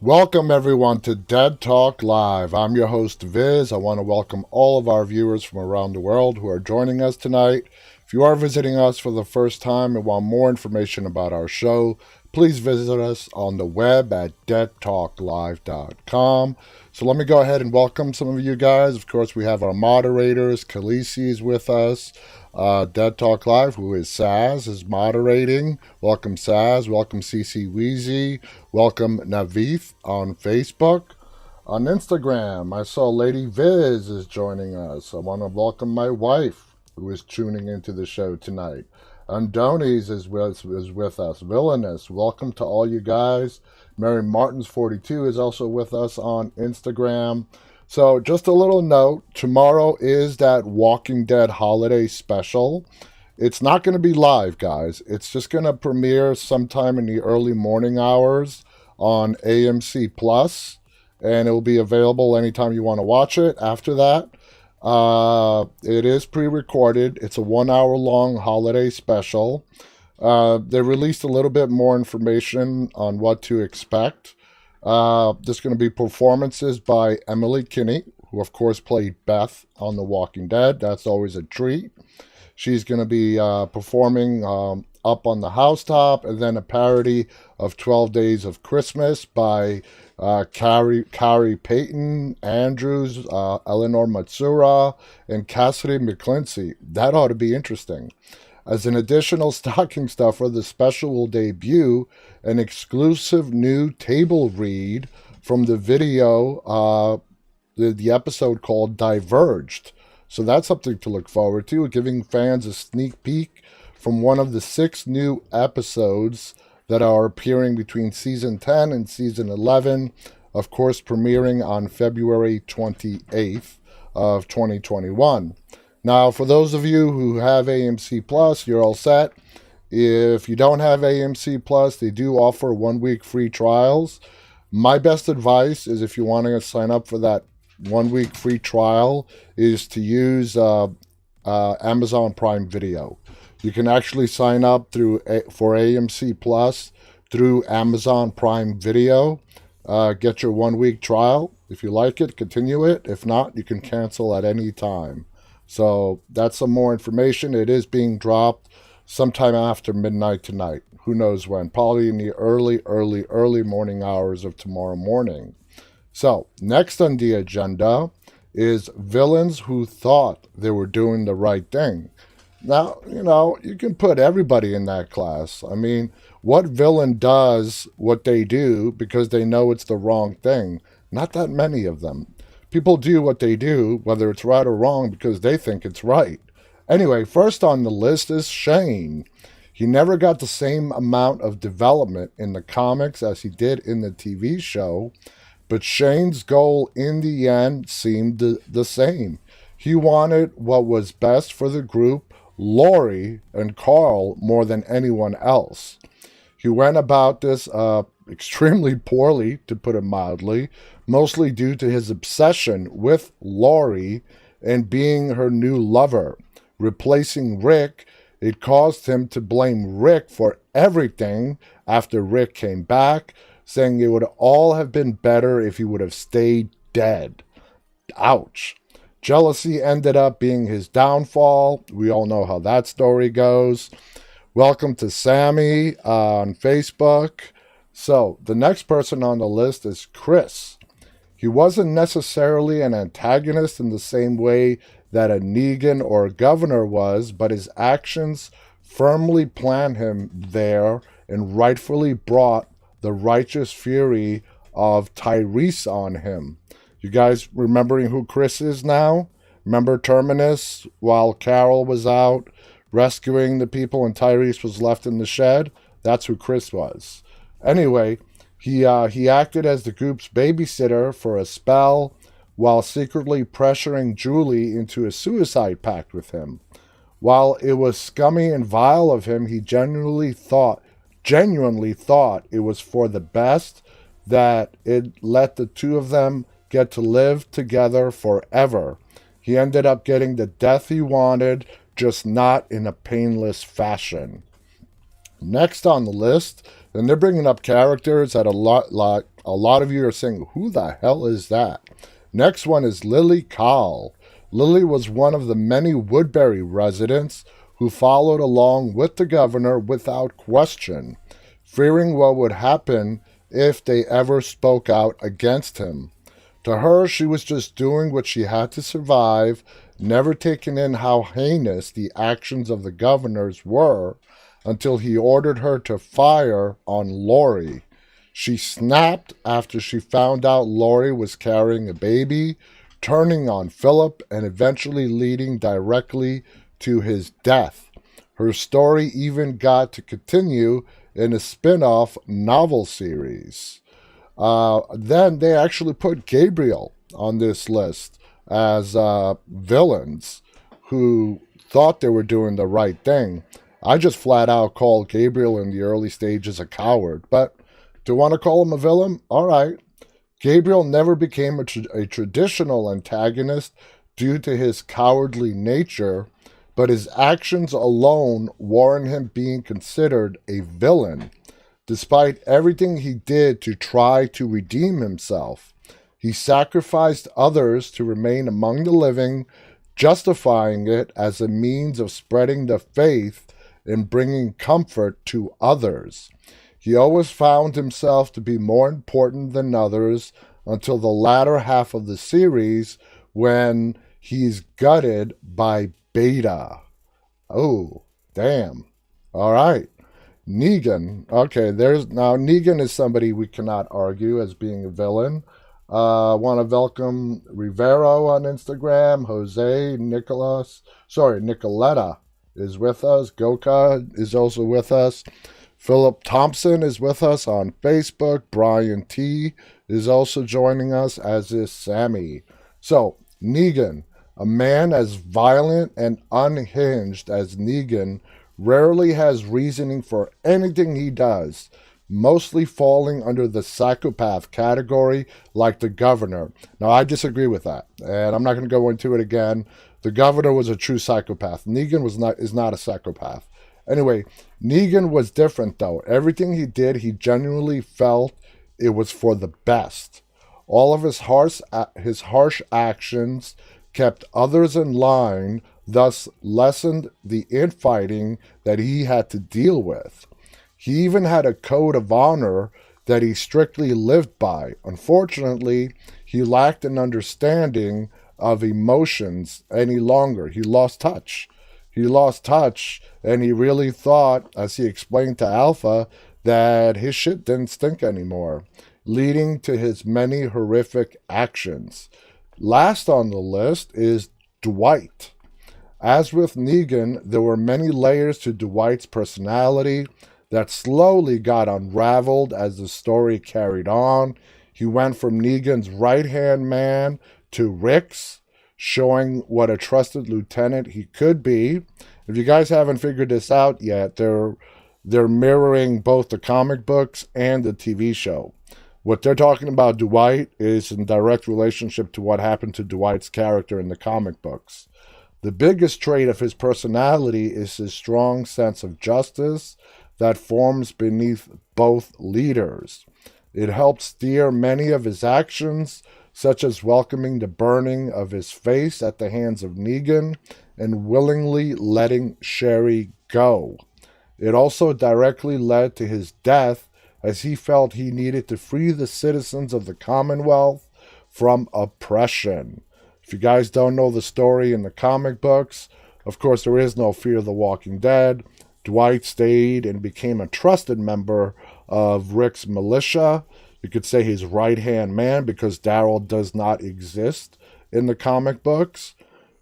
Welcome everyone to Dead Talk Live. I'm your host Viz. I want to welcome all of our viewers from around the world who are joining us tonight. If you are visiting us for the first time and want more information about our show, please visit us on the web at deadtalklive.com. So let me go ahead and welcome some of you guys. Of course, we have our moderators. Khaleesi is with us. Dead Talk Live, who is Saz, is moderating. Welcome Saz. Welcome CC Weezy. Welcome Navith on Facebook. On Instagram, I saw Lady Viz is joining us. I want to welcome my wife, who is tuning into the show tonight. Undonies is with us. Villainous, welcome to all you guys. Mary Martins 42 is also with us on Instagram. So just a little note, tomorrow is that Walking Dead holiday special. It's not going to be live, guys. It's just going to premiere sometime in the early morning hours on AMC Plus, and it will be available anytime you want to watch it after that. It is pre-recorded. It's a 1 hour long holiday special. They released a little bit more information on what to expect. There's going to be performances by Emily Kinney, who of course played Beth on The Walking Dead. That's always a treat. She's going to be performing up on the housetop, and then a parody of 12 Days of Christmas by Carrie Payton, Andrews, Eleanor Matsura, and Cassidy McClincy. That ought to be interesting. As an additional stocking stuffer, the special will debut an exclusive new table read from the video, the episode called Diverged. So that's something to look forward to, giving fans a sneak peek from one of the 6 new episodes that are appearing between Season 10 and Season 11, of course premiering on February 28th of 2021. Now, for those of you who have AMC Plus, you're all set. If you don't have AMC Plus, they do offer 1 week free trials. My best advice is, if you want to sign up for that 1 week free trial, is to use Amazon Prime Video. You can actually sign up for AMC Plus through Amazon Prime Video. Get your 1 week trial. If you like it, continue it. If not, you can cancel at any time. So that's some more information. It is being dropped sometime after midnight tonight. Who knows when? Probably in the early morning hours of tomorrow morning. So next on the agenda is villains who thought they were doing the right thing. Now, you can put everybody in that class. I mean, what villain does what they do because they know it's the wrong thing? Not that many of them. People do what they do, whether it's right or wrong, because they think it's right. Anyway, first on the list is Shane. He never got the same amount of development in the comics as he did in the TV show, but Shane's goal in the end seemed the same. He wanted what was best for the group, Lori and Carl, more than anyone else. He went about this extremely poorly, to put it mildly, mostly due to his obsession with Lori and being her new lover. Replacing Rick, it caused him to blame Rick for everything after Rick came back, saying it would all have been better if he would have stayed dead. Ouch. Jealousy ended up being his downfall. We all know how that story goes. Welcome to Sammy on Facebook. So, the next person on the list is Chris. He wasn't necessarily an antagonist in the same way that a Negan or a Governor was, but his actions firmly planted him there and rightfully brought the righteous fury of Tyrese on him. You guys remembering who Chris is now? Remember Terminus while Carol was out rescuing the people and Tyrese was left in the shed? That's who Chris was. Anyway, he acted as the group's babysitter for a spell while secretly pressuring Julie into a suicide pact with him. While it was scummy and vile of him, he genuinely thought it was for the best that it let the two of them get to live together forever. He ended up getting the death he wanted, just not in a painless fashion. Next on the list, and they're bringing up characters that a lot of you are saying, who the hell is that? Next one is Lily Cowell. Lily was one of the many Woodbury residents who followed along with the governor without question, fearing what would happen if they ever spoke out against him. To her, she was just doing what she had to survive, never taking in how heinous the actions of the governors were, until he ordered her to fire on Lori. She snapped after she found out Lori was carrying a baby, turning on Philip and eventually leading directly to his death. Her story even got to continue in a spin-off novel series. Then they actually put Gabriel on this list as villains who thought they were doing the right thing. I just flat out called Gabriel in the early stages a coward, but do you want to call him a villain? All right. Gabriel never became a traditional antagonist due to his cowardly nature, but his actions alone warrant him being considered a villain. Despite everything he did to try to redeem himself, he sacrificed others to remain among the living, justifying it as a means of spreading the faith and bringing comfort to others. He always found himself to be more important than others until the latter half of the series when he's gutted by Beta. Oh, damn. All right. Negan. Okay, now Negan is somebody we cannot argue as being a villain. Want to welcome Rivero on Instagram. Jose Nicoletta is with us. Goka is also with us. Philip Thompson is with us on Facebook. Brian T is also joining us, as is Sammy. So, Negan, a man as violent and unhinged as Negan, rarely has reasoning for anything he does, mostly falling under the psychopath category like the governor. Now, I disagree with that, and I'm not going to go into it again. The governor was a true psychopath. Negan is not a psychopath. Anyway, Negan was different, though. Everything he did, he genuinely felt it was for the best. All of his harsh actions kept others in line, thus lessened the infighting that he had to deal with. He even had a code of honor that he strictly lived by. Unfortunately, he lacked an understanding of emotions any longer. He lost touch. And he really thought, as he explained to Alpha, that his shit didn't stink anymore, leading to his many horrific actions. Last on the list is Dwight. As with Negan, there were many layers to Dwight's personality that slowly got unraveled as the story carried on. He went from Negan's right-hand man to Rick's, showing what a trusted lieutenant he could be. If you guys haven't figured this out yet, they're mirroring both the comic books and the TV show. What they're talking about Dwight is in direct relationship to what happened to Dwight's character in the comic books. The biggest trait of his personality is his strong sense of justice that forms beneath both leaders. It helped steer many of his actions, such as welcoming the burning of his face at the hands of Negan and willingly letting Sherry go. It also directly led to his death, as he felt he needed to free the citizens of the Commonwealth from oppression. If you guys don't know the story in the comic books, of course there is no Fear the Walking Dead. Dwight stayed and became a trusted member of Rick's militia. You could say his right-hand man, because Daryl does not exist in the comic books.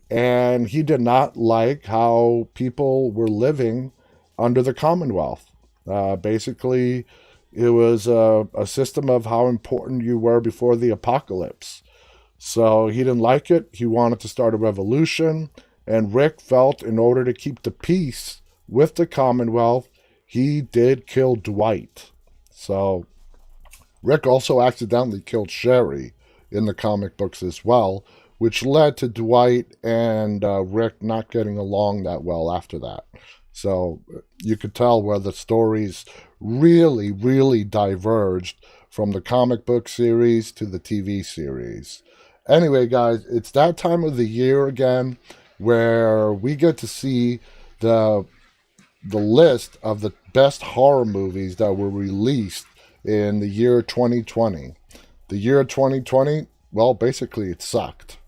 And he did not like how people were living under the Commonwealth. Basically, it was a system of how important you were before the apocalypse. So he didn't like it. He wanted to start a revolution. And Rick felt in order to keep the peace with the Commonwealth, he did kill Dwight. So Rick also accidentally killed Sherry in the comic books as well, which led to Dwight and Rick not getting along that well after that. So you could tell where the stories really, really diverged from the comic book series to the TV series. Anyway, guys, it's that time of the year again where we get to see the list of the best horror movies that were released in the year 2020. The year 2020, well, basically it sucked.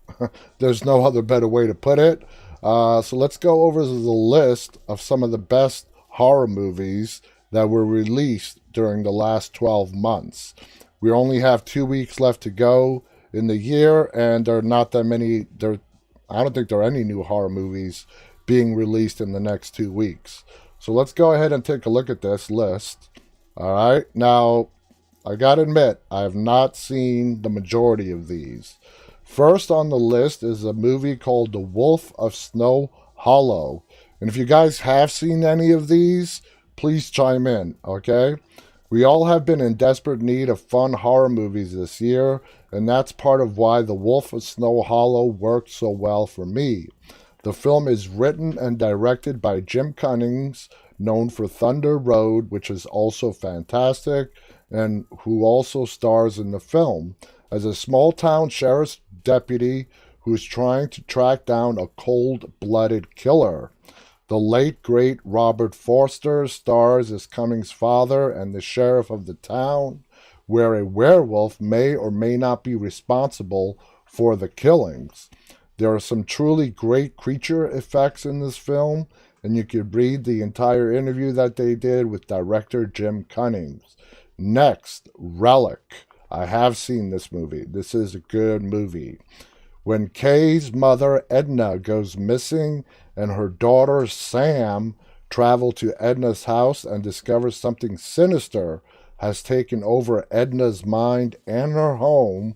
There's no other better way to put it. So let's go over the list of some of the best horror movies that were released during the last 12 months. We only have 2 weeks left to go in the year, and there are not that many. I don't think there are any new horror movies being released in the next 2 weeks. So let's go ahead and take a look at this list. All right. Now, I got to admit, I have not seen the majority of these. First on the list is a movie called The Wolf of Snow Hollow. And if you guys have seen any of these, please chime in, okay? We all have been in desperate need of fun horror movies this year, and that's part of why The Wolf of Snow Hollow worked so well for me. The film is written and directed by Jim Cummings, known for Thunder Road, which is also fantastic, and who also stars in the film as a small-town sheriff's deputy who's trying to track down a cold-blooded killer. The late, great Robert Forster stars as Cummings' father and the sheriff of the town, where a werewolf may or may not be responsible for the killings. There are some truly great creature effects in this film, and you can read the entire interview that they did with director Jim Cummings. Next, Relic. I have seen this movie. This is a good movie. When Kay's mother, Edna, goes missing and her daughter, Sam, travel to Edna's house and discovers something sinister has taken over Edna's mind and her home,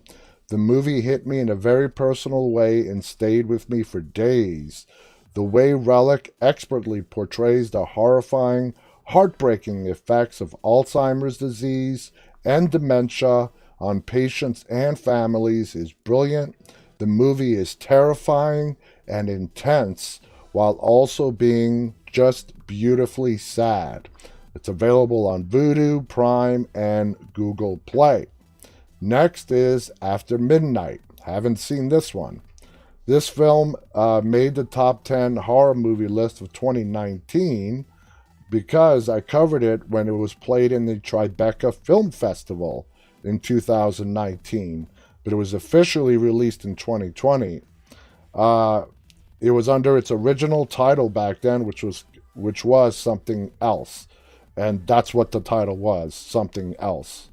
the movie hit me in a very personal way and stayed with me for days. The way Relic expertly portrays the horrifying, heartbreaking effects of Alzheimer's disease and dementia on patients and families is brilliant. The movie is terrifying and intense while also being just beautifully sad. It's available on Vudu, Prime, and Google Play. Next is After Midnight. Haven't seen this one. This film made the top 10 horror movie list of 2019 because I covered it when it was played in the Tribeca Film Festival in 2019, but it was officially released in 2020. It was under its original title back then, which was Something Else, and that's what the title was, Something Else.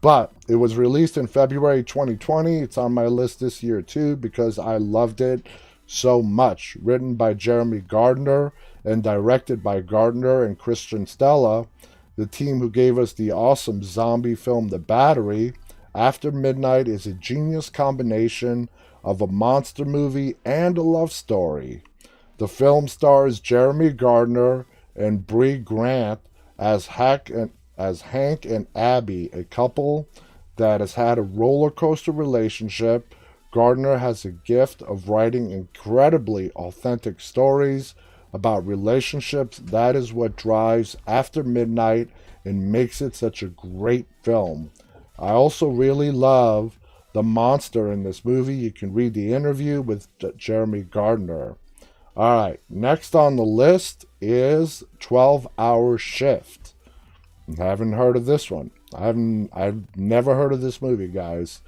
But it was released in February 2020. It's on my list this year too because I loved it so much. Written by Jeremy Gardner and directed by Gardner and Christian Stella, the team who gave us the awesome zombie film The Battery. After Midnight is a genius combination of a monster movie and a love story. The film stars Jeremy Gardner and Bree Grant as Hank and Abby, a couple that has had a roller coaster relationship. Gardner has a gift of writing incredibly authentic stories about relationships. That is what drives After Midnight and makes it such a great film. I also really love the monster in this movie. You can read the interview with Jeremy Gardner. All right, next on the list is 12-Hour Shift. I haven't heard of this one. I've never heard of this movie, guys.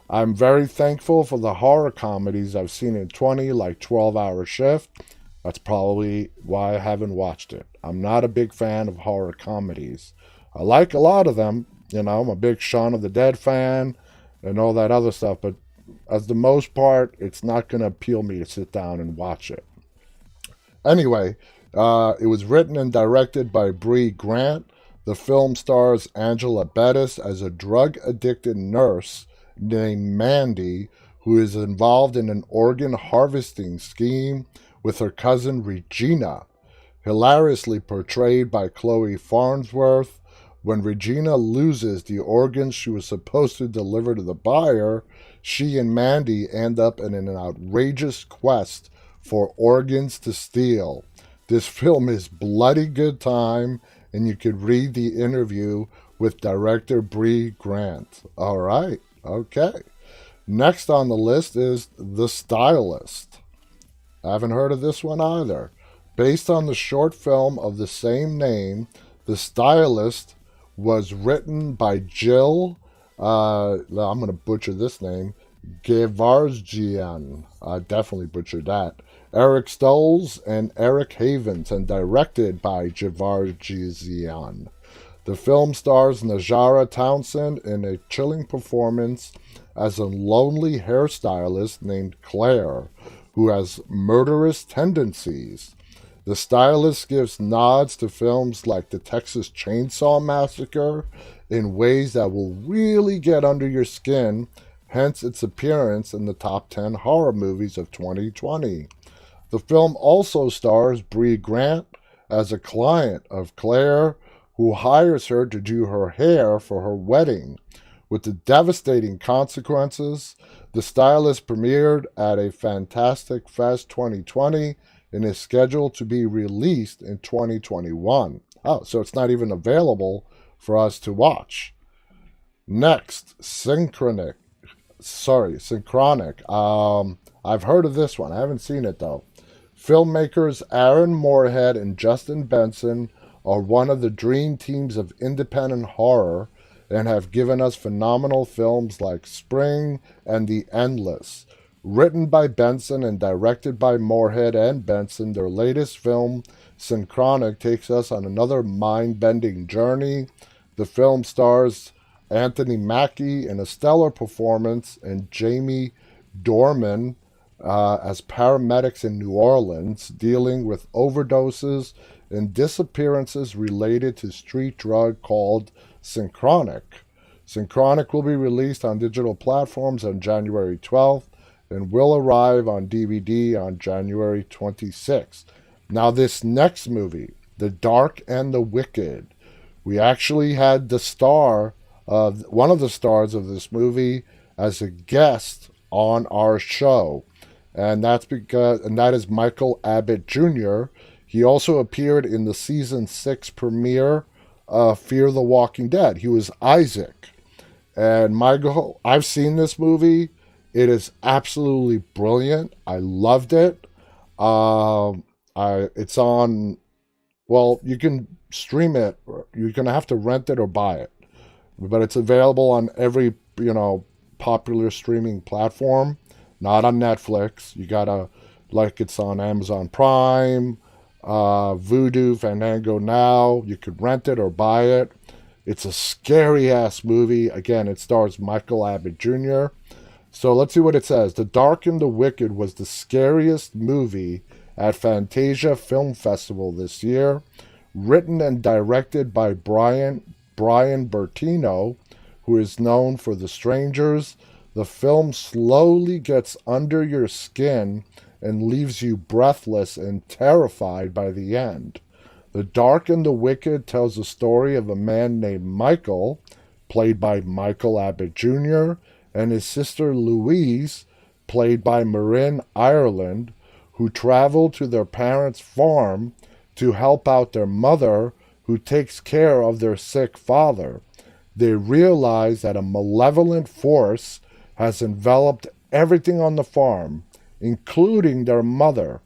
I'm very thankful for the horror comedies I've seen in 20, like 12-Hour Shift. That's probably why I haven't watched it. I'm not a big fan of horror comedies. I like a lot of them. You know, I'm a big Shaun of the Dead fan and all that other stuff, but as the most part, it's not going to appeal me to sit down and watch it. Anyway, it was written and directed by Bree Grant. The film stars Angela Bettis as a drug-addicted nurse named Mandy who is involved in an organ harvesting scheme with her cousin Regina, hilariously portrayed by Chloe Farnsworth. When Regina loses the organs she was supposed to deliver to the buyer, she and Mandy end up in an outrageous quest for organs to steal. This film is bloody good time, and you could read the interview with director Bree Grant. All right, okay. Next on the list is The Stylist. I haven't heard of this one either. Based on the short film of the same name, The Stylist was written by Jill, I'm going to butcher this name, Gevargian. I definitely butchered that. Eric Stolz and Eric Havens, and directed by Gevargian. The film stars Najara Townsend in a chilling performance as a lonely hairstylist named Claire, who has murderous tendencies. The Stylist gives nods to films like the Texas Chainsaw Massacre in ways that will really get under your skin, hence its appearance in the top 10 horror movies of 2020. The film also stars Bree Grant as a client of Claire, who hires her to do her hair for her wedding. With the devastating consequences, The Stylist premiered at a Fantastic Fest 2020 and is scheduled to be released in 2021. Oh, so it's not even available for us to watch. Next, Synchronic. I've heard of this one. I haven't seen it though. Filmmakers Aaron Moorhead and Justin Benson are one of the dream teams of independent horror and have given us phenomenal films like Spring and The Endless. Written by Benson and directed by Moorhead and Benson, their latest film, Synchronic, takes us on another mind-bending journey. The film stars Anthony Mackie in a stellar performance and Jamie Dornan as paramedics in New Orleans, dealing with overdoses and disappearances related to street drug called Synchronic. Synchronic will be released on digital platforms on January 12th and will arrive on DVD on January 26th. Now this next movie, The Dark and the Wicked, we actually had the star of one of the stars of this movie as a guest on our show. And that is Michael Abbott Jr. He also appeared in the season 6 premiere of Fear the Walking Dead. He was Isaac. And Michael, I've seen this movie. It is absolutely brilliant. I loved it. It's on, well, you can stream it. You're going to have to rent it or buy it. But it's available on every, popular streaming platform. Not on Netflix. You gotta, it's on Amazon Prime, Vudu, Fandango Now. You could rent it or buy it. It's a scary-ass movie. Again, it stars Michael Abbott Jr. So let's see what it says. The Dark and the Wicked was the scariest movie at Fantasia Film Festival this year. Written and directed by Brian Bertino, who is known for The Strangers. The film slowly gets under your skin and leaves you breathless and terrified by the end. The Dark and the Wicked tells the story of a man named Michael, played by Michael Abbott Jr., and his sister Louise, played by Marin Ireland, who travel to their parents' farm to help out their mother, who takes care of their sick father. They realize that a malevolent force has enveloped everything on the farm, including their mother.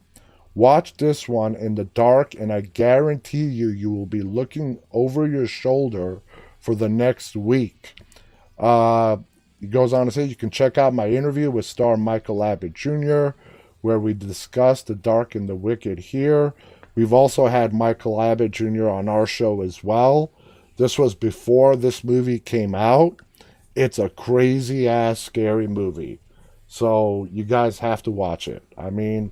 Watch this one in the dark, and I guarantee you will be looking over your shoulder for the next week. He goes on to say you can check out my interview with star Michael Abbott Jr., where we discuss The Dark and the Wicked here. We've also had Michael Abbott Jr. on our show as well. This was before this movie came out. It's a crazy-ass, scary movie. So you guys have to watch it. I mean,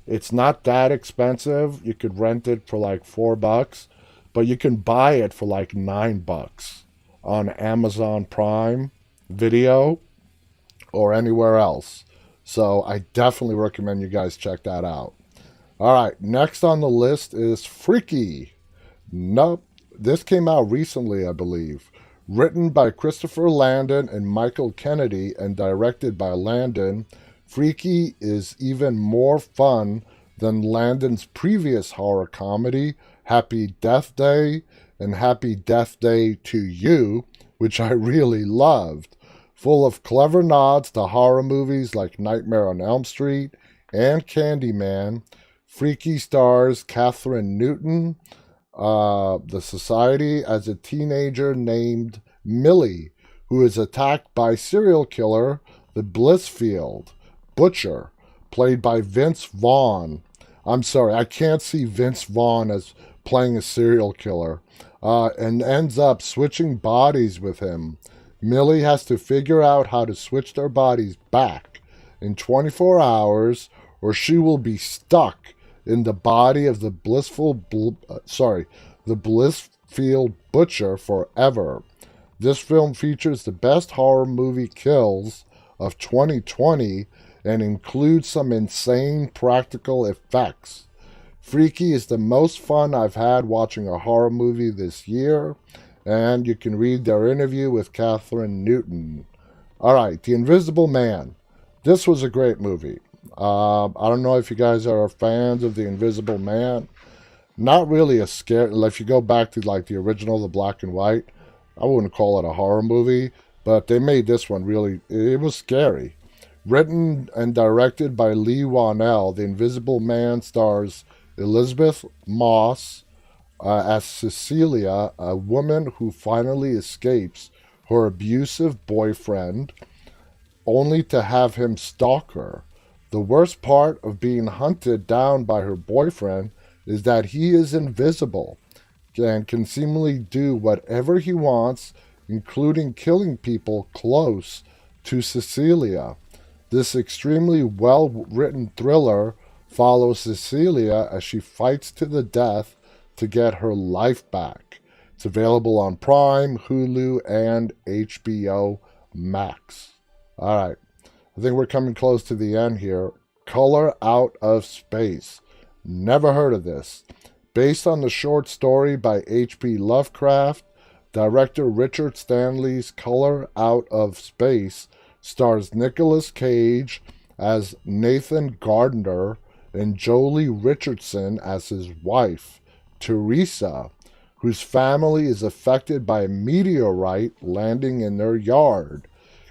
it's not that expensive. You could rent it for like $4, but you can buy it for like $9 on Amazon Prime Video or anywhere else. So I definitely recommend you guys check that out. All right, next on the list is Freaky. Nope, this came out recently, I believe. Written by Christopher Landon and Michael Kennedy and directed by Landon, Freaky is even more fun than Landon's previous horror comedy, Happy Death Day and Happy Death Day to You, which I really loved, full of clever nods to horror movies like Nightmare on Elm Street and Candyman. Freaky stars Catherine Newton, the Society, as a teenager named Millie, who is attacked by serial killer the Blissfield Butcher, played by Vince Vaughn. I'm sorry, I can't see Vince Vaughn as playing a serial killer, and ends up switching bodies with him. Millie has to figure out how to switch their bodies back in 24 hours, or she will be stuck in the body of the the Blissfield Butcher forever. This film features the best horror movie kills of 2020 and includes some insane practical effects. Freaky is the most fun I've had watching a horror movie this year, and you can read their interview with Catherine Newton. All right, The Invisible Man. This was a great movie. I don't know if you guys are fans of The Invisible Man. Not really a scare. If you go back to like the original, the black and white, I wouldn't call it a horror movie, but they made this one really, it was scary. Written and directed by Lee Wanell, The Invisible Man stars Elizabeth Moss as Cecilia, a woman who finally escapes her abusive boyfriend, only to have him stalk her. The worst part of being hunted down by her boyfriend is that he is invisible and can seemingly do whatever he wants, including killing people close to Cecilia. This extremely well-written thriller follows Cecilia as she fights to the death to get her life back. It's available on Prime, Hulu, and HBO Max. All right, I think we're coming close to the end here. Color Out of Space. Never heard of this. Based on the short story by H.P. Lovecraft, director Richard Stanley's Color Out of Space stars Nicolas Cage as Nathan Gardner and Jolie Richardson as his wife, Teresa, whose family is affected by a meteorite landing in their yard.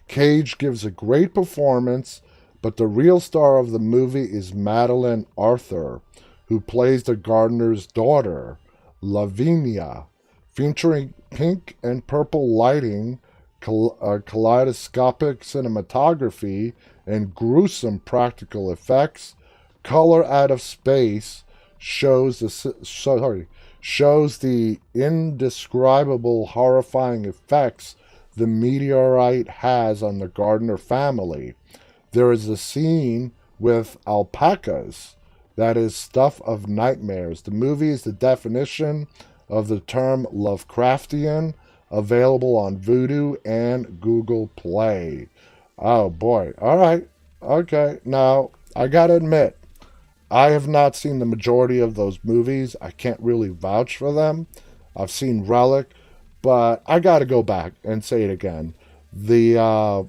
Cage gives a great performance, but the real star of the movie is Madeline Arthur, who plays the gardener's daughter, Lavinia, featuring pink and purple lighting, kaleidoscopic cinematography, and gruesome practical effects. Color Out of Space shows the indescribable horrifying effects the meteorite has on the Gardner family. There is a scene with alpacas that is stuff of nightmares. The movie is the definition of the term Lovecraftian, available on Vudu and Google Play. Oh boy. All right. Okay. Now, I gotta admit, I have not seen the majority of those movies. I can't really vouch for them. I've seen Relic, but I gotta go back and say it again. The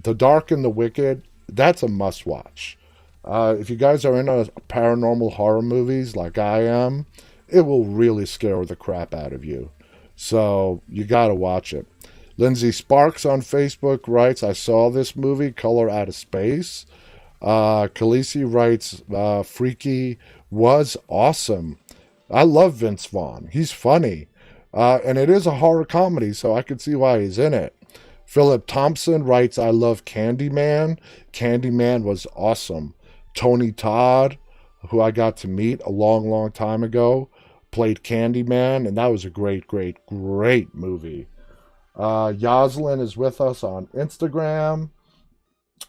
Dark and the Wicked, that's a must-watch. If you guys are into paranormal horror movies like I am, it will really scare the crap out of you. So you gotta watch it. Lindsay Sparks on Facebook writes, I saw this movie, Color Out of Space. Khaleesi writes, Freaky was awesome. I love Vince Vaughn. He's funny. And it is a horror comedy, so I can see why he's in it. Philip Thompson writes, I love Candyman. Candyman was awesome. Tony Todd, who I got to meet a long, long time ago, played Candyman, and that was a great, great, great movie. Yoslin is with us on Instagram.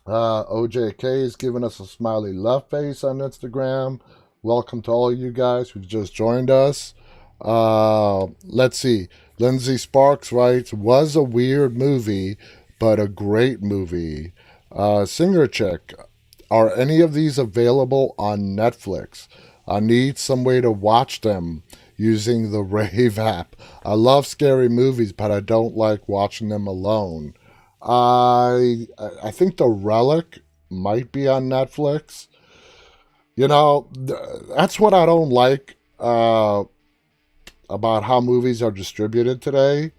OJK is giving us a smiley love face on Instagram. Welcome to all you guys who just joined us. Let's see. Lindsay Sparks writes, was a weird movie, but a great movie. Singer Chick, are any of these available on Netflix? I need some way to watch them using the Rave app. I love scary movies, but I don't like watching them alone. I think The Relic might be on Netflix. That's what I don't like about how movies are distributed today.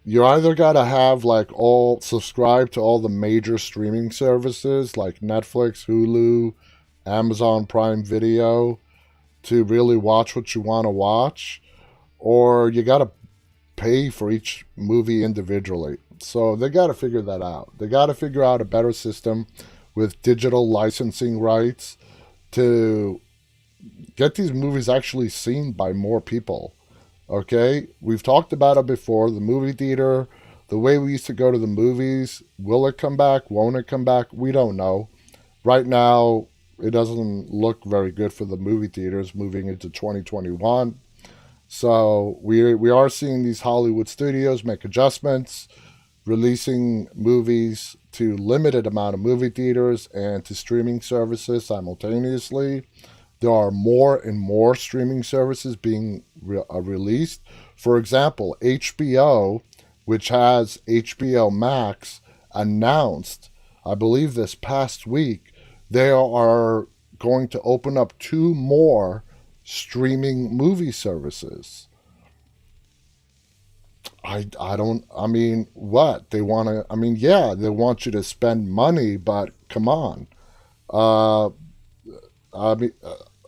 You either gotta have like all subscribe to all the major streaming services like Netflix, Hulu, Amazon Prime Video to really watch what you want to watch, or you gotta pay for each movie individually. So they gotta figure that out. They gotta figure out a better system with digital licensing rights to get these movies actually seen by more people. Okay, we've talked about it before. The movie theater, the way we used to go to the movies, will it come back? Won't it come back? We don't know. Right now, it doesn't look very good for the movie theaters moving into 2021. So we are seeing these Hollywood studios make adjustments, releasing movies to limited amount of movie theaters and to streaming services simultaneously. There are more and more streaming services being released. For example, HBO, which has HBO Max, announced, I believe this past week, they are going to open up 2 more streaming movie services. I mean, what? They want to, I mean, yeah, they want you to spend money, but come on. Uh, I mean,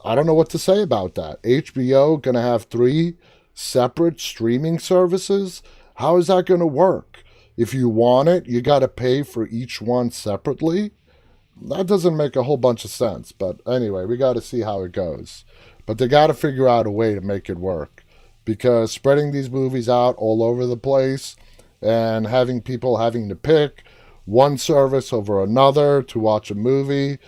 I don't know what to say about that. HBO gonna have 3 separate streaming services? How is that gonna work? If you want it, you gotta pay for each one separately? That doesn't make a whole bunch of sense. But anyway, we gotta see how it goes. But they gotta figure out a way to make it work. Because spreading these movies out all over the place and having people having to pick one service over another to watch a movie,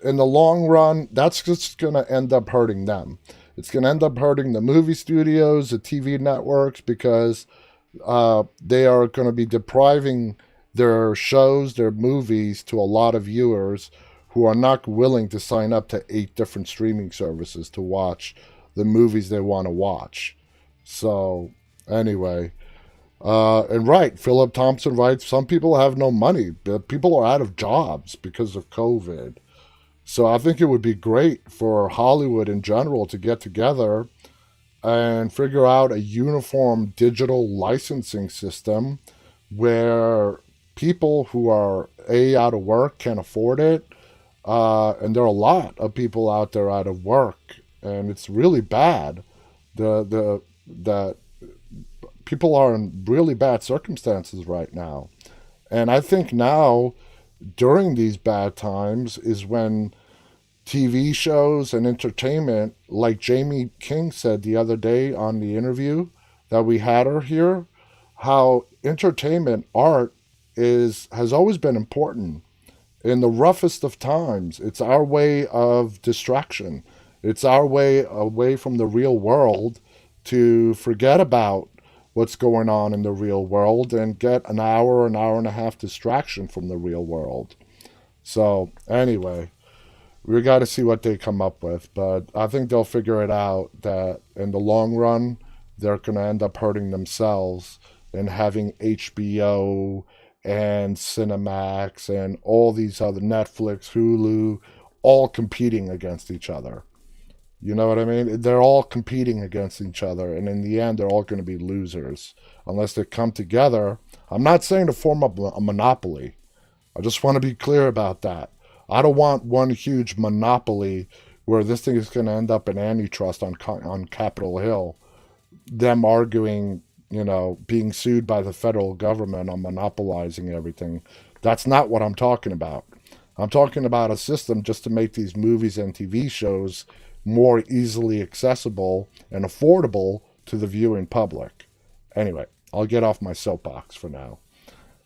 in the long run, that's just going to end up hurting them. It's going to end up hurting the movie studios, the TV networks, because they are going to be depriving their shows, their movies to a lot of viewers who are not willing to sign up to 8 different streaming services to watch the movies they want to watch. So, anyway. And right, Philip Thompson writes, some people have no money. People are out of jobs because of COVID. So I think it would be great for Hollywood in general to get together and figure out a uniform digital licensing system where people who are out of work can't afford it. And there are a lot of people out there out of work, and it's really bad. That people are in really bad circumstances right now. And I think now, during these bad times, is when TV shows and entertainment, like Jamie King said the other day on the interview that we had her here, how entertainment, art has always been important. In the roughest of times, it's our way of distraction. It's our way away from the real world to forget about what's going on in the real world and get an hour and a half distraction from the real world. So anyway, we got to see what they come up with, but I think they'll figure it out that in the long run, they're going to end up hurting themselves and having HBO and Cinemax and all these other, Netflix, Hulu, all competing against each other. You know what I mean? They're all competing against each other, and in the end, they're all going to be losers unless they come together. I'm not saying to form a monopoly. I just want to be clear about that. I don't want one huge monopoly where this thing is going to end up in antitrust on Capitol Hill. Them arguing, being sued by the federal government on monopolizing everything. That's not what I'm talking about. I'm talking about a system just to make these movies and TV shows more easily accessible and affordable to the viewing public. Anyway, I'll get off my soapbox for now.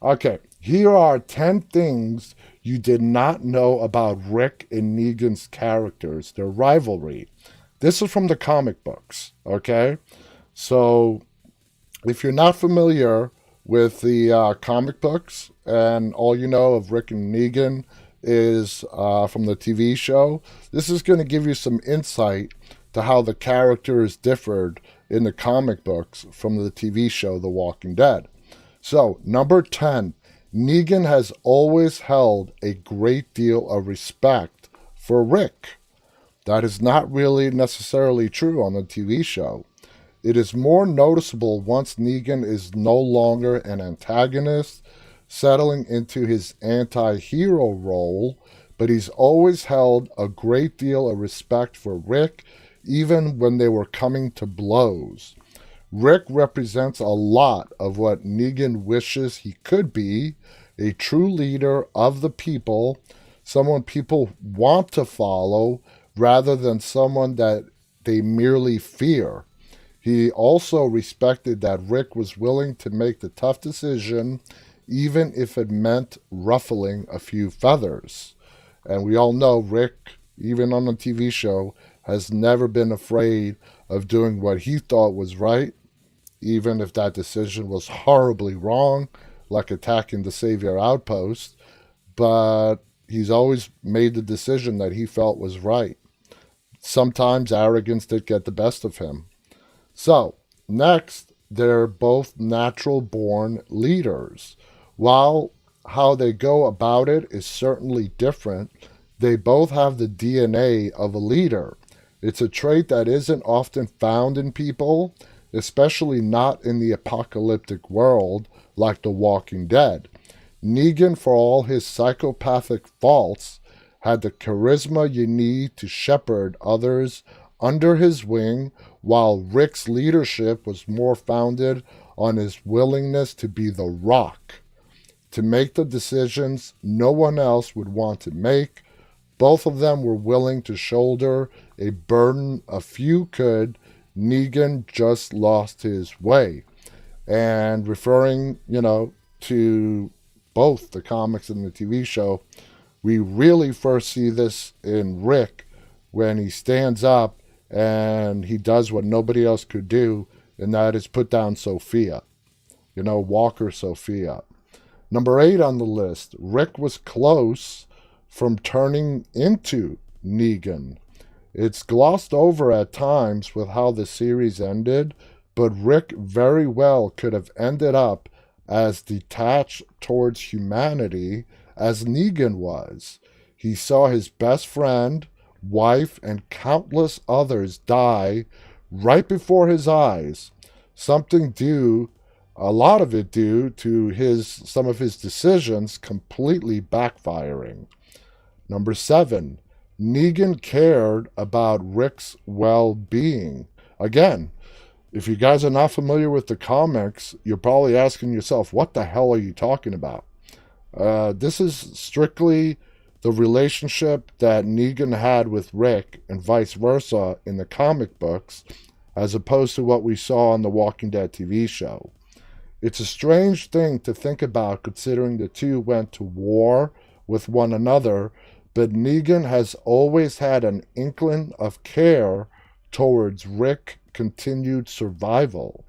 Okay, here are 10 things you did not know about Rick and Negan's characters, their rivalry. This is from the comic books, okay? So, if you're not familiar with the comic books and all you know of Rick and Negan is from the TV show, this is going to give you some insight to how the characters differed in the comic books from the TV show The Walking Dead. So, number 10, Negan has always held a great deal of respect for Rick. That is not really necessarily true on the TV show. It is more noticeable once Negan is no longer an antagonist, settling into his anti-hero role, but he's always held a great deal of respect for Rick, even when they were coming to blows. Rick represents a lot of what Negan wishes he could be, a true leader of the people, someone people want to follow rather than someone that they merely fear. He also respected that Rick was willing to make the tough decision, even if it meant ruffling a few feathers. And we all know Rick, even on the TV show, has never been afraid of doing what he thought was right, even if that decision was horribly wrong, like attacking the Savior Outpost. But he's always made the decision that he felt was right. Sometimes arrogance did get the best of him. So, next, they're both natural-born leaders. While how they go about it is certainly different, they both have the DNA of a leader. It's a trait that isn't often found in people, especially not in the apocalyptic world like The Walking Dead. Negan, for all his psychopathic faults, had the charisma you need to shepherd others under his wing, while Rick's leadership was more founded on his willingness to be the rock, to make the decisions no one else would want to make. Both of them were willing to shoulder a burden a few could. Negan just lost his way. And referring, to both the comics and the TV show, we really first see this in Rick when he stands up and he does what nobody else could do, and that is put down Sophia. Walker Sophia. Number 8 on the list, Rick was close from turning into Negan. It's glossed over at times with how the series ended, but Rick very well could have ended up as detached towards humanity as Negan was. He saw his best friend, wife, and countless others die right before his eyes. A lot of it due to some of his decisions completely backfiring. Number 7, Negan cared about Rick's well-being. Again, if you guys are not familiar with the comics, you're probably asking yourself, what the hell are you talking about? This is strictly the relationship that Negan had with Rick and vice versa in the comic books, as opposed to what we saw on the Walking Dead TV show. It's a strange thing to think about considering the two went to war with one another, but Negan has always had an inkling of care towards Rick's continued survival.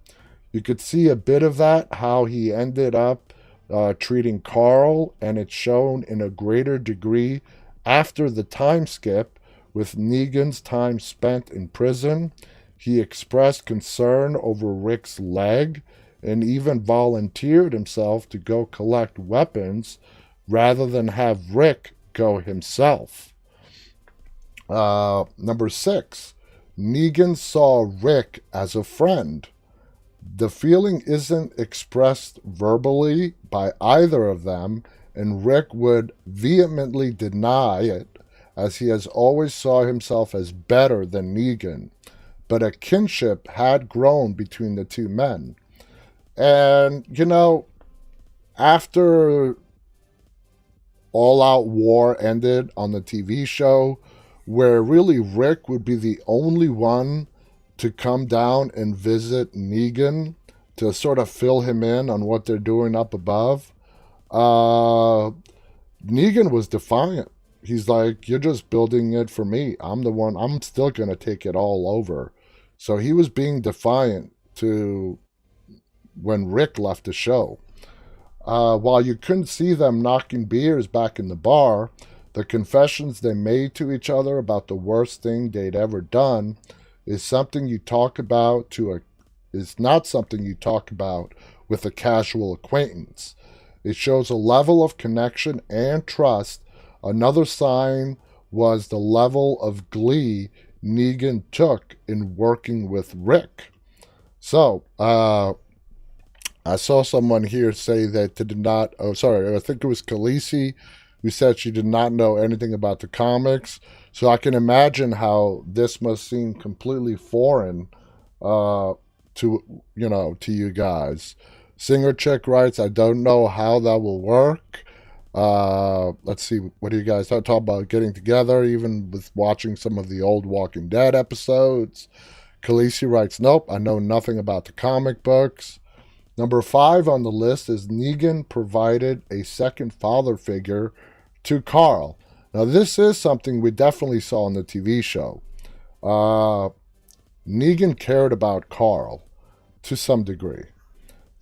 You could see a bit of that, how he ended up treating Carl, and it's shown in a greater degree after the time skip with Negan's time spent in prison. He expressed concern over Rick's leg and even volunteered himself to go collect weapons rather than have Rick go himself. Number 6, Negan saw Rick as a friend. The feeling isn't expressed verbally by either of them, and Rick would vehemently deny it, as he has always saw himself as better than Negan. But a kinship had grown between the two men. And, after All Out War ended on the TV show, where really Rick would be the only one to come down and visit Negan to sort of fill him in on what they're doing up above, Negan was defiant. He's like, you're just building it for me. I'm the one, I'm still going to take it all over. So he was being defiant to when Rick left the show. While you couldn't see them knocking beers back in the bar, the confessions they made to each other about the worst thing they'd ever done is something you talk about is not something you talk about with a casual acquaintance. It shows a level of connection and trust, another sign was the level of glee Negan took in working with Rick. So, I saw someone here say that they did not, I think it was Khaleesi who said she did not know anything about the comics. So I can imagine how this must seem completely foreign to you guys. Singer Chick writes, I don't know how that will work. Let's see, what do you guys talk about getting together, even with watching some of the old Walking Dead episodes? Khaleesi writes, nope, I know nothing about the comic books. Number 5 on the list is Negan provided a second father figure to Carl. Now, this is something we definitely saw on the TV show. Negan cared about Carl to some degree.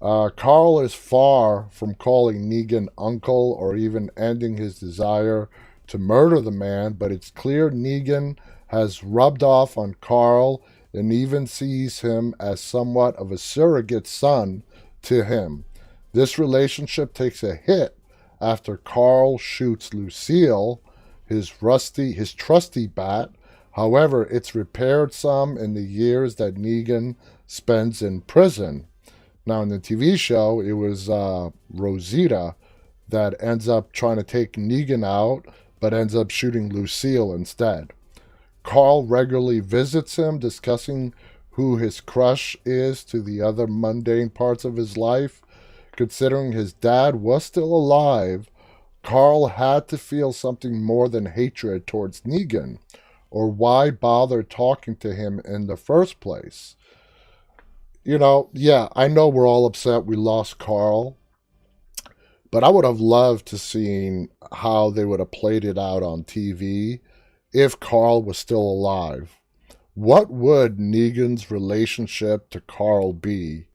Carl is far from calling Negan uncle or even ending his desire to murder the man, but it's clear Negan has rubbed off on Carl and even sees him as somewhat of a surrogate son to him. This relationship takes a hit after Carl shoots Lucille, his trusty bat. However, it's repaired some in the years that Negan spends in prison. Now, in the TV show, it was Rosita that ends up trying to take Negan out, but ends up shooting Lucille instead. Carl regularly visits him, discussing who his crush is to the other mundane parts of his life. Considering his dad was still alive, Carl had to feel something more than hatred towards Negan, or why bother talking to him in the first place? I know we're all upset we lost Carl, but I would have loved to seen how they would have played it out on TV if Carl was still alive. What would Negan's relationship to Carl be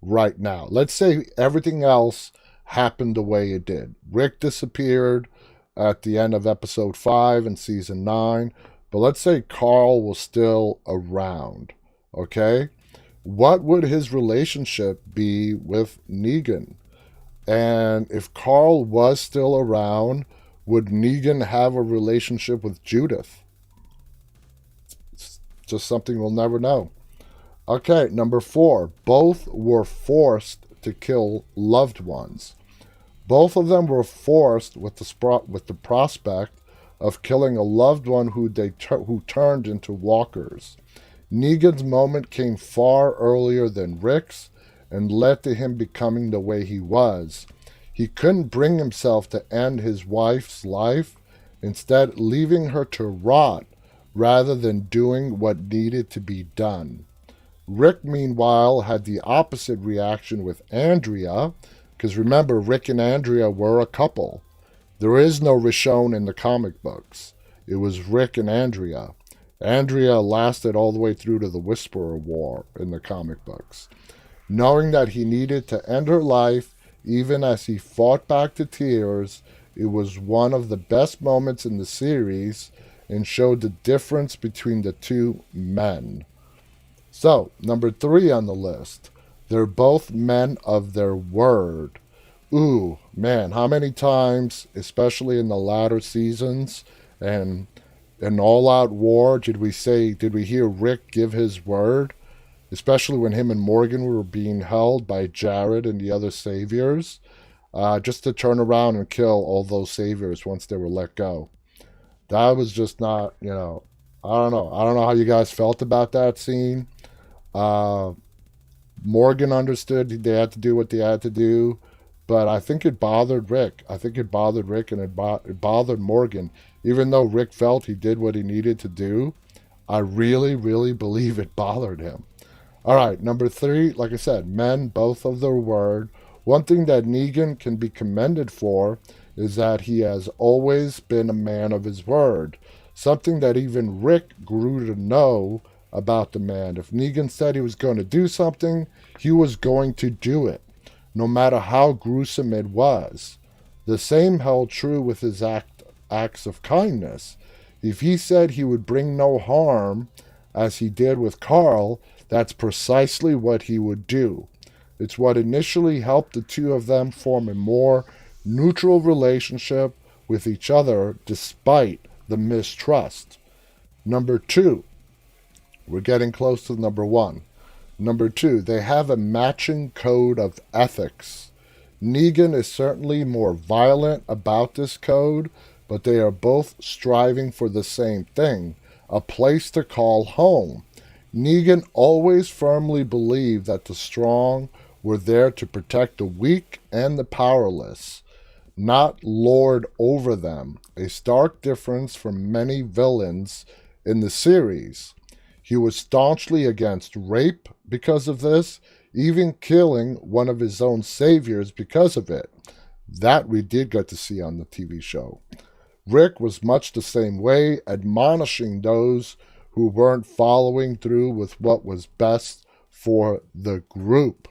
right now? Let's say everything else happened the way it did. Rick disappeared at the end of episode 5 in season 9, but let's say Carl was still around, okay? What would his relationship be with Negan? And if Carl was still around, would Negan have a relationship with Judith? It's just something we'll never know. Okay, number 4. Both were forced to kill loved ones. Both of them were forced with the prospect of killing a loved one who turned into walkers. Negan's moment came far earlier than Rick's and led to him becoming the way he was. He couldn't bring himself to end his wife's life, instead leaving her to rot rather than doing what needed to be done. Rick, meanwhile, had the opposite reaction with Andrea, because remember, Rick and Andrea were a couple. There is no Rishon in the comic books. It was Rick and Andrea. Andrea lasted all the way through to the Whisperer War in the comic books. Knowing that he needed to end her life, even as he fought back the tears, it was one of the best moments in the series and showed the difference between the two men. So, number 3 on the list. They're both men of their word. Ooh, man, how many times, especially in the latter seasons and in All Out War, did we hear Rick give his word? Especially when him and Morgan were being held by Jared and the other saviors, just to turn around and kill all those saviors once they were let go. That was just not, I don't know. I don't know how you guys felt about that scene. Morgan understood they had to do what they had to do, but I think it bothered Rick. I think it bothered Rick and it bothered Morgan. Even though Rick felt he did what he needed to do, I really, really believe it bothered him. All right, number 3, like I said, men, both of their word. One thing that Negan can be commended for is that he has always been a man of his word, something that even Rick grew to know about the man. If Negan said he was going to do something, he was going to do it, no matter how gruesome it was. The same held true with his acts of kindness. If he said he would bring no harm, as he did with Carl, that's precisely what he would do. It's what initially helped the two of them form a more neutral relationship with each other despite the mistrust. Number two, we're getting close to number one. Number two, they have a matching code of ethics. Negan is certainly more violent about this code, but they are both striving for the same thing, a place to call home. Negan always firmly believed that the strong were there to protect the weak and the powerless, not lord over them, a stark difference from many villains in the series. He was staunchly against rape because of this, even killing one of his own saviors because of it. That we did get to see on the TV show. Rick was much the same way, admonishing those who weren't following through with what was best for the group.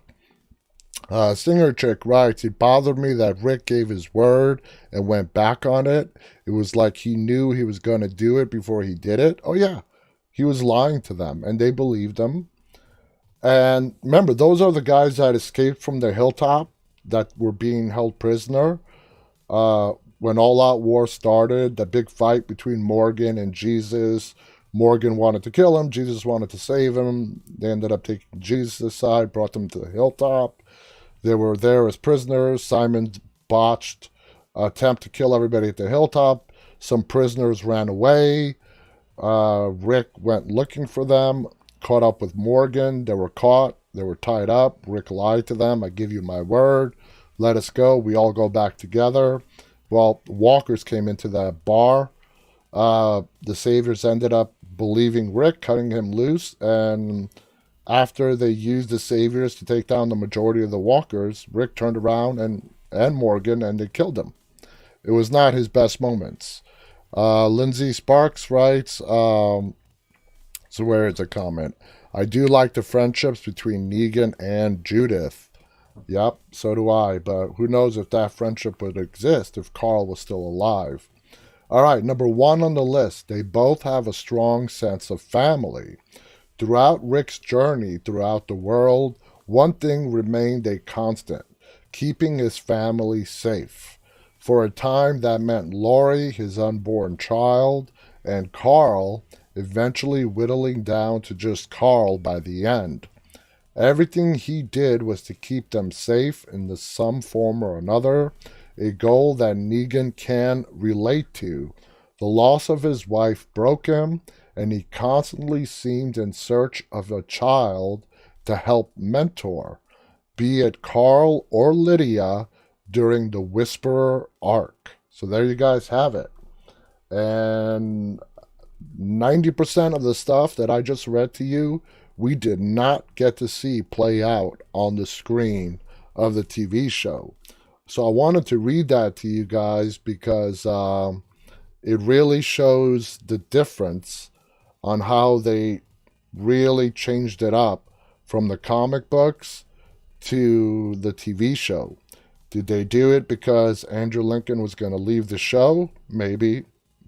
Singer Chick writes, it bothered me that Rick gave his word and went back on it. It was like he knew he was going to do it before he did it. Oh yeah, he was lying to them, and they believed him. And remember, those are the guys that escaped from the hilltop that were being held prisoner. When All Out War started, the big fight between Morgan and Jesus. Morgan wanted to kill him. Jesus wanted to save him. They ended up taking Jesus' side, brought them to the hilltop. They were there as prisoners. Simon botched attempt to kill everybody at the hilltop. Some prisoners ran away. Rick went looking for them, caught up with Morgan. They were caught. They were tied up. Rick lied to them. I give you my word. Let us go. We all go back together. Well, walkers came into that bar. The Saviors ended up believing Rick, cutting him loose, and after they used the Saviors to take down the majority of the walkers, Rick turned around and Morgan, and they killed him. It was not his best moments. Lindsay Sparks writes, so where is a comment? I do like the friendships between Negan and Judith. Yep, so do I, but who knows if that friendship would exist if Carl was still alive. All right, number one on the list, they both have a strong sense of family. Throughout Rick's journey throughout the world, one thing remained a constant, keeping his family safe. For a time, that meant Laurie, his unborn child, and Carl, eventually whittling down to just Carl by the end. Everything he did was to keep them safe in some form or another, a goal that Negan can relate to. The loss of his wife broke him, and he constantly seemed in search of a child to help mentor, be it Carl or Lydia, during the Whisperer arc. So there you guys have it. And 90% of the stuff that I just read to you, we did not get to see play out on the screen of the TV show. So I wanted to read that to you guys because it really shows the difference on how they really changed it up from the comic books to the TV show. Did they do it because Andrew Lincoln was going to leave the show? Maybe.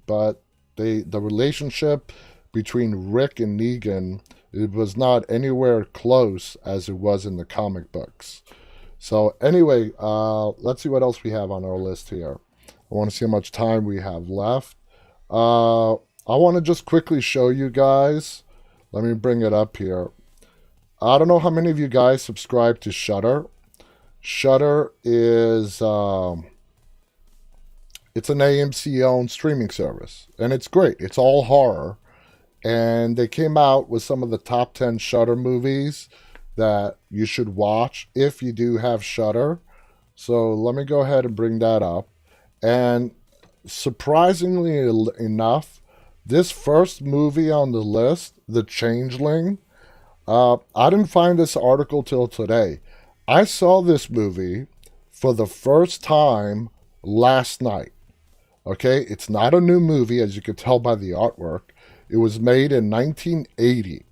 But the relationship between Rick and Negan, it was not anywhere close as it was in the comic books. So anyway, let's see what else we have on our list here. I want to see how much time we have left. I want to just quickly show you guys. Let me bring it up here. I don't know how many of you guys subscribe to Shudder. Shudder is it's an AMC-owned streaming service, and it's great. It's all horror, and they came out with some of the top 10 Shudder movies that you should watch if you do have Shudder. So let me go ahead and bring that up. And surprisingly enough, this first movie on the list, The Changeling, I didn't find this article till today. I saw this movie for the first time last night. Okay, it's not a new movie, as you can tell by the artwork. It was made in 1980.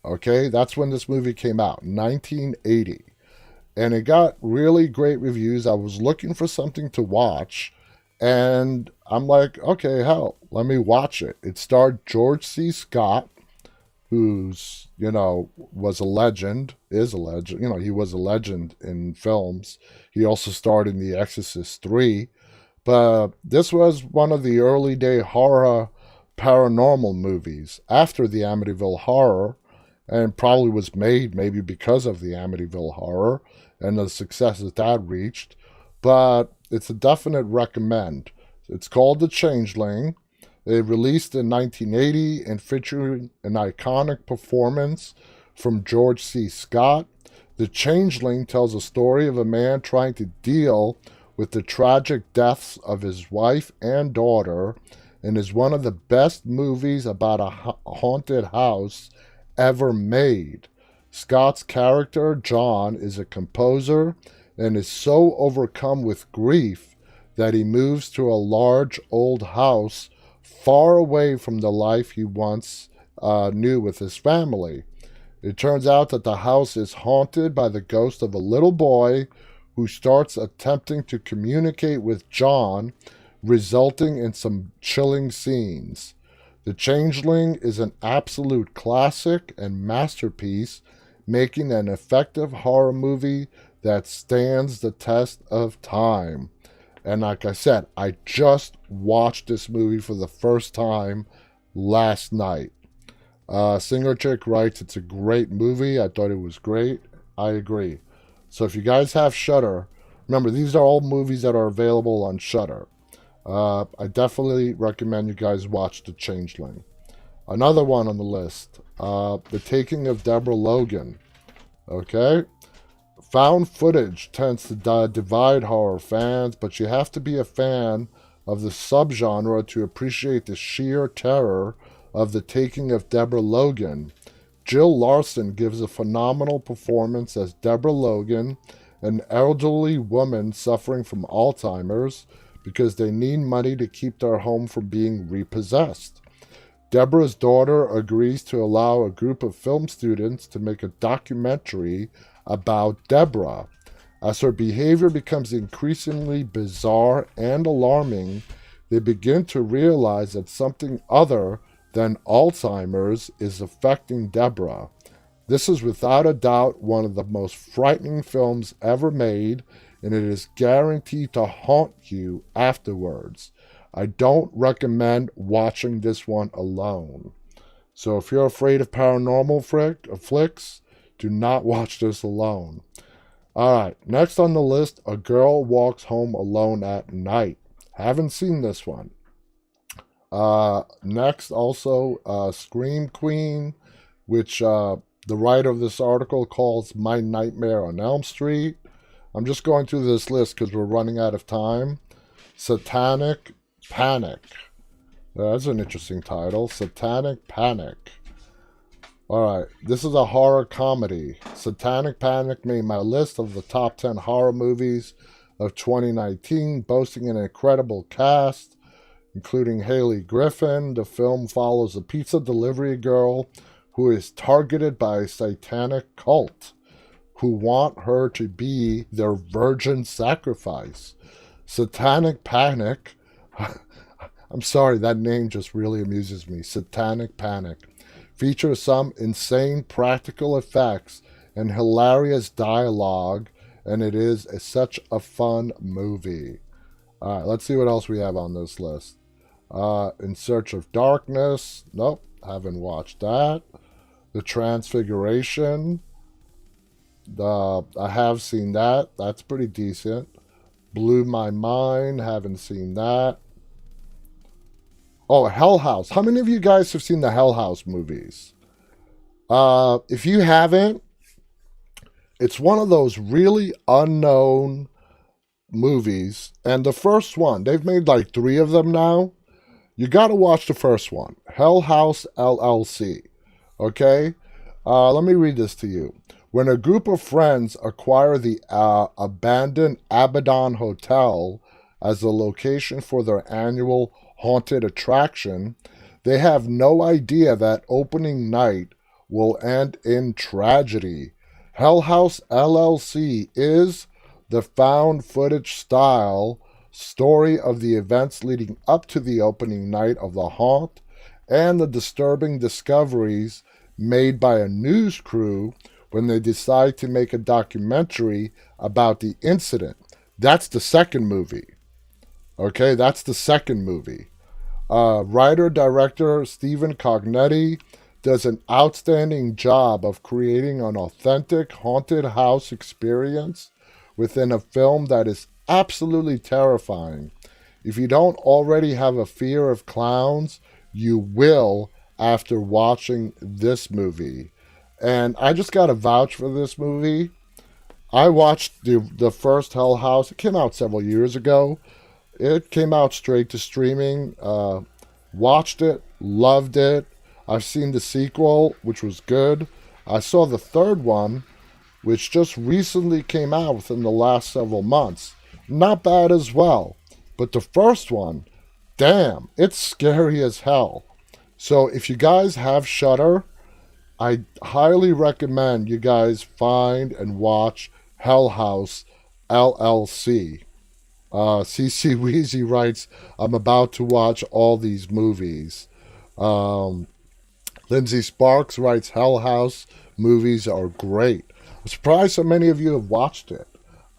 Okay, that's when this movie came out, 1980. And it got really great reviews. I was looking for something to watch, and I'm like, okay, hell, let me watch it. It starred George C. Scott, who's, was a legend, is a legend. He was a legend in films. He also starred in The Exorcist 3. But this was one of the early day horror paranormal movies after the Amityville Horror, and probably was made maybe because of the Amityville Horror and the success that that reached. But it's a definite recommend. It's called The Changeling. It released in 1980 and featuring an iconic performance from George C. Scott. The Changeling tells a story of a man trying to deal with the tragic deaths of his wife and daughter, and is one of the best movies about a haunted house ever made. Scott's character, John, is a composer and is so overcome with grief that he moves to a large old house far away from the life he once knew with his family. It turns out that the house is haunted by the ghost of a little boy who starts attempting to communicate with John, resulting in some chilling scenes. The Changeling is an absolute classic and masterpiece, making an effective horror movie that stands the test of time. And like I said, I just watched this movie for the first time last night. Singer Chick writes, it's a great movie. I thought it was great. I agree. So if you guys have Shudder, remember, these are all movies that are available on Shudder. I definitely recommend you guys watch The Changeling. Another one on the list, The Taking of Deborah Logan. Okay? Found footage tends to divide horror fans, but you have to be a fan of the subgenre to appreciate the sheer terror of The Taking of Deborah Logan. Jill Larson gives a phenomenal performance as Deborah Logan, an elderly woman suffering from Alzheimer's because they need money to keep their home from being repossessed. Deborah's daughter agrees to allow a group of film students to make a documentary about Deborah. As her behavior becomes increasingly bizarre and alarming, they begin to realize that something other than Alzheimer's is affecting Deborah. This is without a doubt one of the most frightening films ever made, and it is guaranteed to haunt you afterwards. I don't recommend watching this one alone. So if you're afraid of paranormal flicks, do not watch this alone. Alright, next on the list, A Girl Walks Home Alone at Night. Haven't seen this one. Next, also, Scream Queen, which the writer of this article calls My Nightmare on Elm Street. I'm just going through this list because we're running out of time. Satanic Panic. That's an interesting title. Satanic Panic. Alright, this is a horror comedy. Satanic Panic made my list of the top 10 horror movies of 2019, boasting an incredible cast, including Haley Griffin. The film follows a pizza delivery girl who is targeted by a satanic cult who want her to be their virgin sacrifice. Satanic Panic, I'm sorry, that name just really amuses me. Satanic Panic features some insane practical effects and hilarious dialogue, and it is such a fun movie. All right, let's see what else we have on this list. In Search of Darkness. Nope, haven't watched that. The Transfiguration. I have seen that. That's pretty decent. Blew My Mind. Haven't seen that. Oh, Hell House. How many of you guys have seen the Hell House movies? If you haven't, it's one of those really unknown movies. And the first one, they've made like 3 of them now. You got to watch the first one, House Llc. Okay? Let me read this to you. When a group of friends acquire the abandoned Abaddon Hotel as the location for their annual haunted attraction, they have no idea that opening night will end in tragedy. House Llc is the found footage style story of the events leading up to the opening night of the haunt and the disturbing discoveries made by a news crew when they decide to make a documentary about the incident. That's the second movie. Okay, that's the second movie. Writer-director Stephen Cognetti does an outstanding job of creating an authentic haunted house experience within a film that is absolutely terrifying. If you don't already have a fear of clowns, you will after watching this movie. And I just got to vouch for this movie. I watched the first Hell House. It came out several years ago. It came out straight to streaming. Watched it, loved it. I've seen the sequel, which was good. I saw the third one, which just recently came out within the last several months. Not bad as well. But the first one, damn, it's scary as hell. So if you guys have Shudder, I highly recommend you guys find and watch Hell House LLC. CC Weezy writes, I'm about to watch all these movies. Lindsay Sparks writes, Hell House movies are great. I'm surprised so many of you have watched it.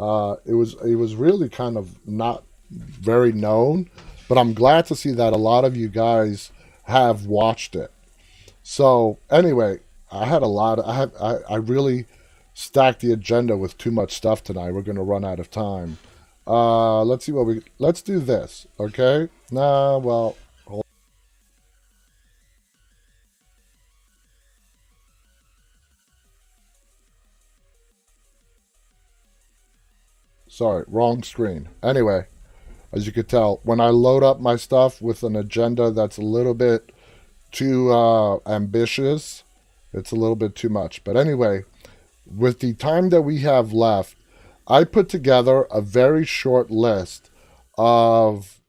It was really kind of not very known, but I'm glad to see that a lot of you guys have watched it. So anyway, I really stacked the agenda with too much stuff tonight. We're going to run out of time. Let's do this, okay? Sorry, wrong screen. Anyway, as you could tell, when I load up my stuff with an agenda that's a little bit too ambitious, it's a little bit too much. But anyway, with the time that we have left, I put together a very short list of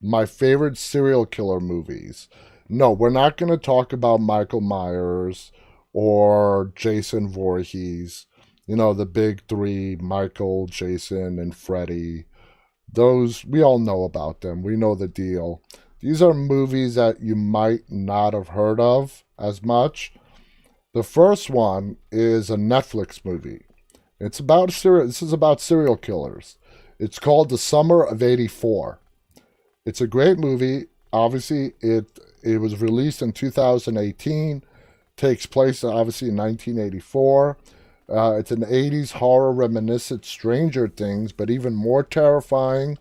my favorite serial killer movies. No, we're not going to talk about Michael Myers or Jason Voorhees. You know, the big three, Michael, Jason, and Freddy. Those, we all know about them. We know the deal. These are movies that you might not have heard of as much. The first one is a Netflix movie. This is about serial killers. It's called The Summer of '84. It's a great movie. Obviously, it was released in 2018. Takes place obviously in 1984. It's an 80s horror reminiscent Stranger Things, but even more terrifying.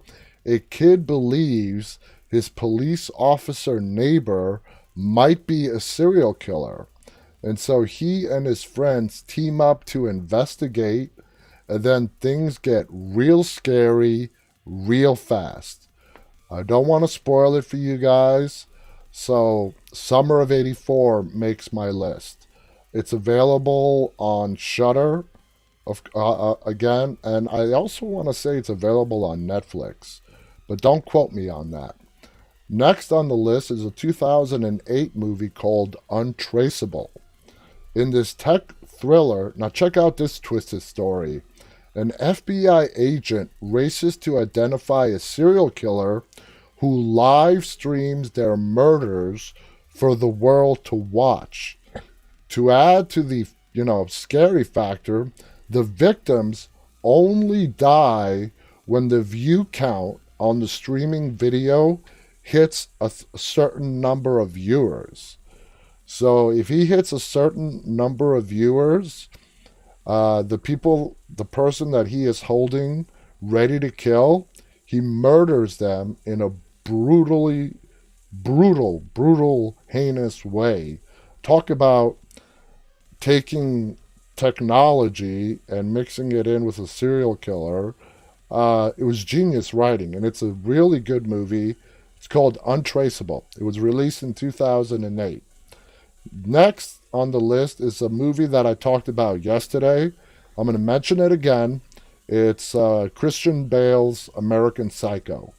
A kid believes his police officer neighbor might be a serial killer. And so he and his friends team up to investigate, and then things get real scary real fast. I don't want to spoil it for you guys, so Summer of '84 makes my list. It's available on Shudder, again, and I also want to say it's available on Netflix, but don't quote me on that. Next on the list is a 2008 movie called Untraceable. In this tech thriller, now check out this twisted story. An FBI agent races to identify a serial killer who live streams their murders for the world to watch. To add to the, scary factor, the victims only die when the view count on the streaming video hits a certain number of viewers. So if he hits a certain number of viewers, the person that he is holding ready to kill, he murders them in a brutal, heinous way. Talk about taking technology and mixing it in with a serial killer. It was genius writing, and it's a really good movie. It's called Untraceable. It was released in 2008. Next on the list is a movie that I talked about yesterday. I'm going to mention it again. It's Christian Bale's American Psycho.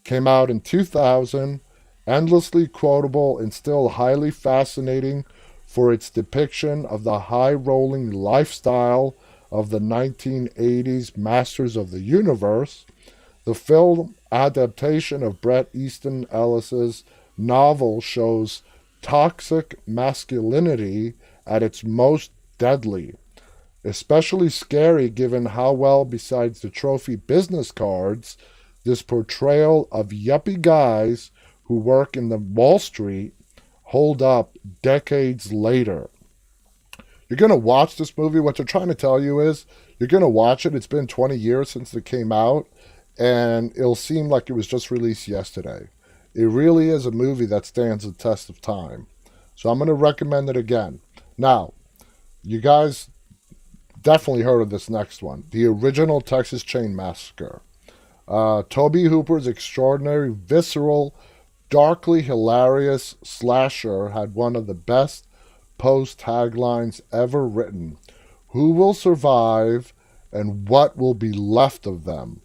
Came out in 2000, endlessly quotable and still highly fascinating for its depiction of the high-rolling lifestyle of the 1980s Masters of the Universe. The film adaptation of Bret Easton Ellis's novel shows toxic masculinity at its most deadly. Especially scary given how well, besides the trophy business cards, this portrayal of yuppie guys who work in the Wall Street hold up decades later. You're going to watch this movie. What they're trying to tell you is you're going to watch it. It's been 20 years since it came out, and it'll seem like it was just released yesterday. It really is a movie that stands the test of time. So I'm going to recommend it again. Now, you guys definitely heard of this next one, the original Texas Chain Massacre. Tobe Hooper's extraordinary, visceral, darkly hilarious slasher had one of the best post taglines ever written. Who will survive and what will be left of them?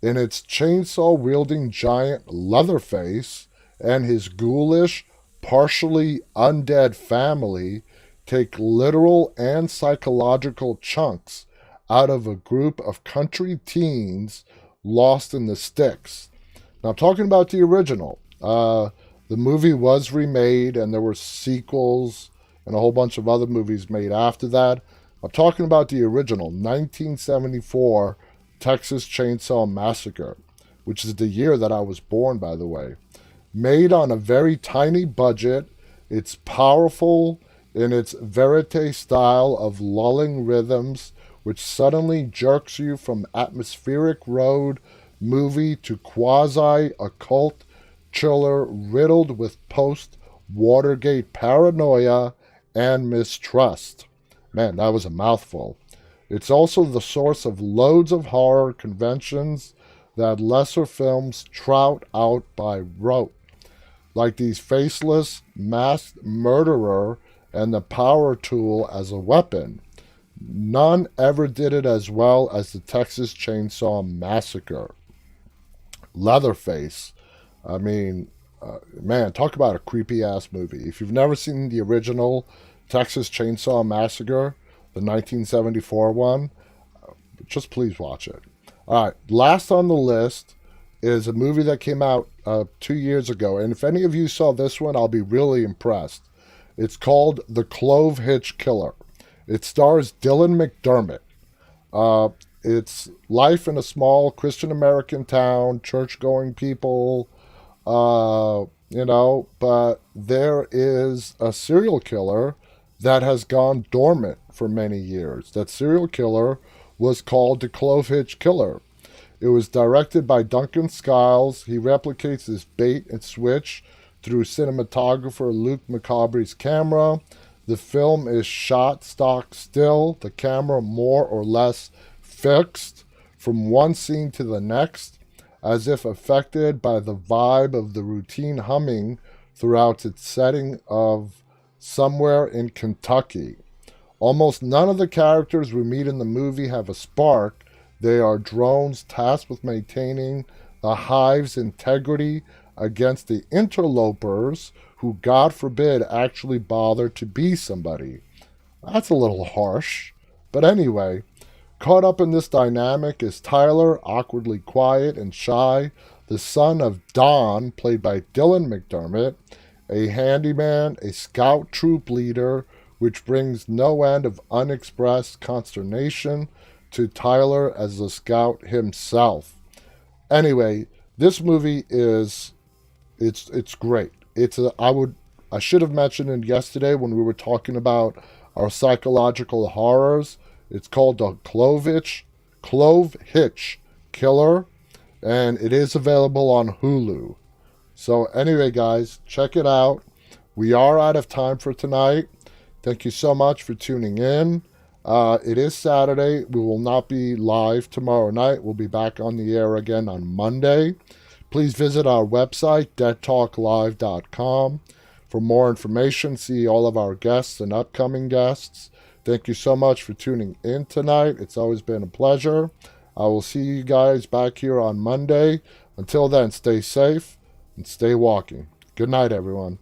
In its chainsaw-wielding giant Leatherface and his ghoulish, partially undead family take literal and psychological chunks out of a group of country teens lost in the sticks. Now, I'm talking about the original. The movie was remade, and there were sequels and a whole bunch of other movies made after that. I'm talking about the original 1974 Texas Chainsaw Massacre, which is the year that I was born, by the way. Made on a very tiny budget, it's powerful in its verite style of lulling rhythms, which suddenly jerks you from atmospheric road movie to quasi-occult thriller riddled with post-Watergate paranoia and mistrust. Man, that was a mouthful. It's also the source of loads of horror conventions that lesser films trout out by rote, like these faceless, masked murderer and the power tool as a weapon. None ever did it as well as the Texas Chainsaw Massacre. Leatherface. I mean, man, talk about a creepy-ass movie. If you've never seen the original Texas Chainsaw Massacre, the 1974 one, just please watch it. All right, last on the list is a movie that came out 2 years ago. And if any of you saw this one, I'll be really impressed. It's called The Clove Hitch Killer. It stars Dylan McDermott. It's life in a small Christian American town, church-going people, but there is a serial killer that has gone dormant for many years. That serial killer was called the Clove Hitch Killer. It was directed by Duncan Skiles. He replicates this bait and switch through cinematographer Luke Macabre's camera. The film is shot stock still, the camera more or less fixed from one scene to the next, as if affected by the vibe of the routine humming throughout its setting of somewhere in Kentucky. Almost none of the characters we meet in the movie have a spark. They are drones tasked with maintaining the hive's integrity against the interlopers who, God forbid, actually bother to be somebody. That's a little harsh. But anyway, caught up in this dynamic is Tyler, awkwardly quiet and shy, the son of Don, played by Dylan McDermott, a handyman, a scout troop leader, which brings no end of unexpressed consternation to Tyler as the scout himself. Anyway, this movie is it's great. I should have mentioned it yesterday when we were talking about our psychological horrors. It's called the Clove Hitch Killer, and it is available on Hulu. So anyway, guys, check it out. We are out of time for tonight. Thank you so much for tuning in. It is Saturday. We will not be live tomorrow night. We'll be back on the air again on Monday. Please visit our website, deadtalklive.com, for more information. See all of our guests and upcoming guests. Thank you so much for tuning in tonight. It's always been a pleasure. I will see you guys back here on Monday. Until then, stay safe and stay walking. Good night, everyone.